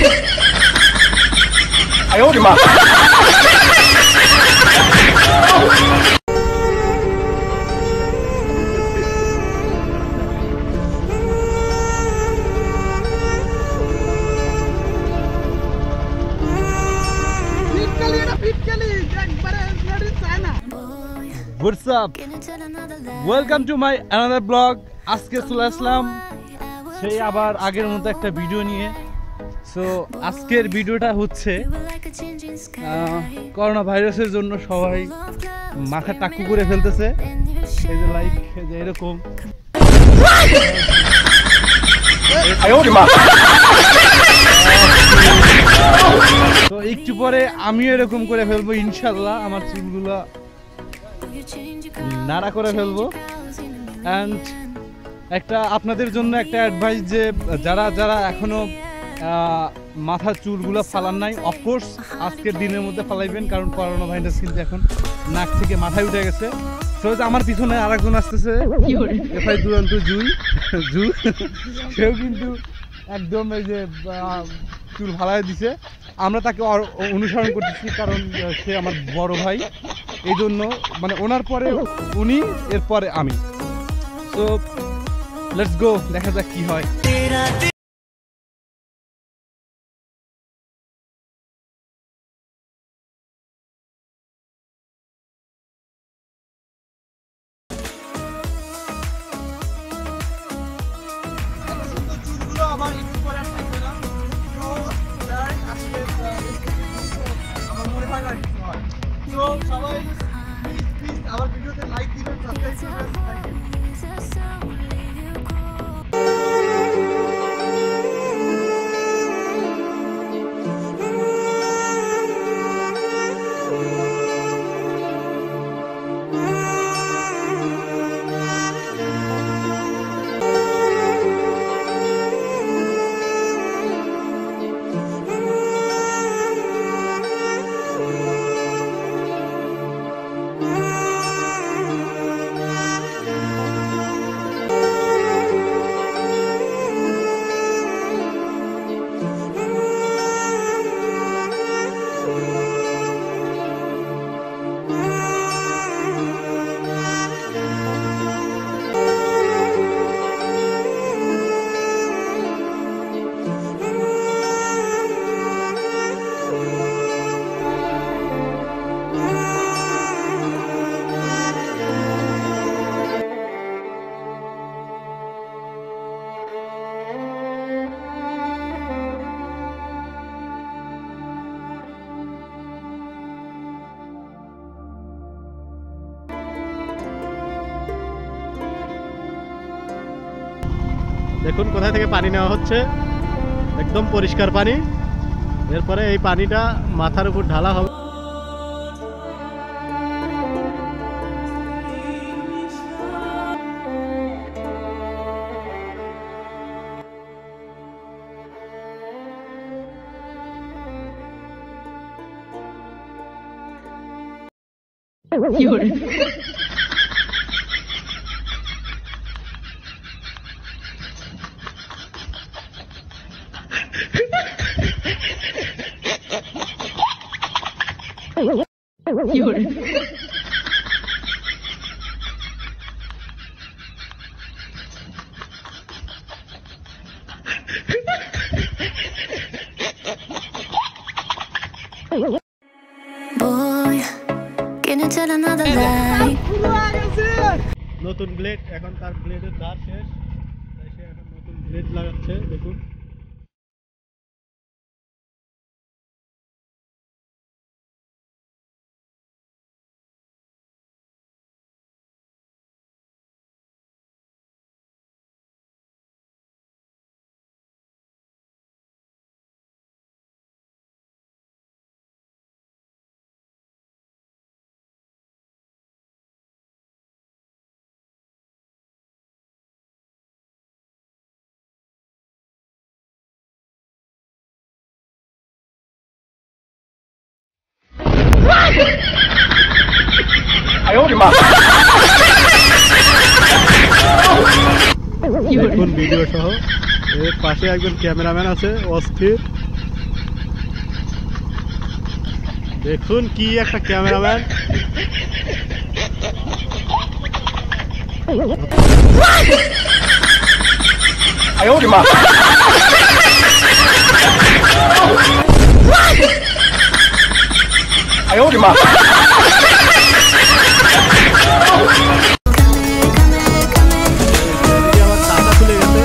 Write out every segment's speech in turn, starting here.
哎呦我的妈What's up? Welcome to my another vlog. আজকে চলে আসলাম সেই আবার আগের মতো একটা ভিডিও নিয়ে। সো আজকের ভিডিওটা হচ্ছে করোনা ভাইরাসের জন্য সবাই মাথা টাকু করে ফেলতেছে, এই যে লাইক যে এরকম। তো একটু পরে আমিও এরকম করে ফেলবো ইনশাল্লাহ, আমার চুলগুলো নাড়া করে ফেলবো। অ্যান্ড একটা আপনাদের জন্য একটা অ্যাডভাইস, যে যারা যারা এখনো মাথার চুলগুলো ফালান নাই, অফকোর্স আজকের দিনের মধ্যে ফালাইবেন, কারণ করোনা ভাইরাস কিন্তু এখন নাক থেকে মাথায় উঠে গেছে। তো আমার পিছনে আরেকজন আসতেছে, এফআই দুরন্ত জু সেও কিন্তু একদম এই যে চুল ফালাই দিছে। আমরা তাকে অনুসরণ করতেছি, কারণ সে আমার বড় ভাই, এই জন্য মানে ওনার পরে উনি, এরপরে আমি। তো লেটস গো, দেখা যাক কি হয়। সবাই আমার ভিডিওতে লাইক দিবেন, সাবস্ক্রাইব করবেন। দেখুন কোথা থেকে পানি নেওয়া হচ্ছে, একদম পরিষ্কার পানি। এরপরে এই পানিটা মাথার উপর ঢালা হবে। নতুন ব্লেড, এখন তার ব্লেডের ধার শেষ, তাই সে এখন নতুন ব্লেড লাগাচ্ছে। দেখুন দেখুন ভিডিও সহ এর পাশে একজন ক্যামেরাম্যান আছে অস্থির। দেখুন কি একটা ক্যামেরাম্যান।哎呦我的妈！哎呦我的妈！ এদিকে আবার টাকা খুলে গেছে।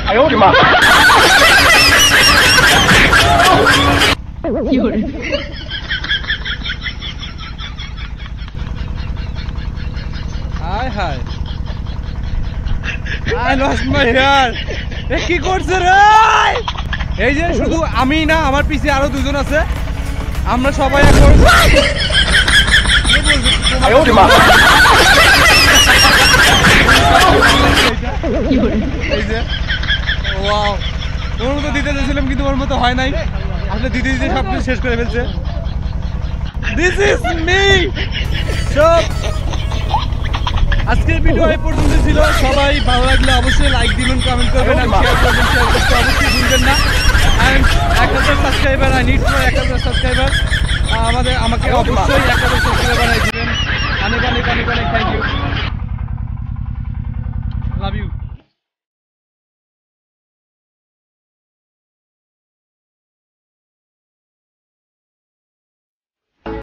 哎呦我的妈！ হায় হায় আই লস্ট মাই হেয়ার। এ কি করছে রে? এই যে শুধু আমি না, আমার পিছে আরো দুজন আছে। আমরা সবাই এখন 哎呦我的妈！ এই যে ওয়াও, ওর মতো দিতে চাইছিলাম কিন্তু ওর মতো হয় নাই। আসলে দিতে দিতে সব কিছু শেষ করে ফেলছে। This is me. সব আজকের ভিডিও এই পর্যন্ত ছিল। সবাই ভালো লাগলে অবশ্যই লাইক দিবেন, কমেন্ট করবেন, আর শেয়ার করবেন। শেয়ার করতে অবশ্যই ভুলবেন না। And 1000 subscriber, I need for 1000 subscriber. আমাকে অবশ্যই 1000 সাবস্ক্রাইবার বানাই দিবেন।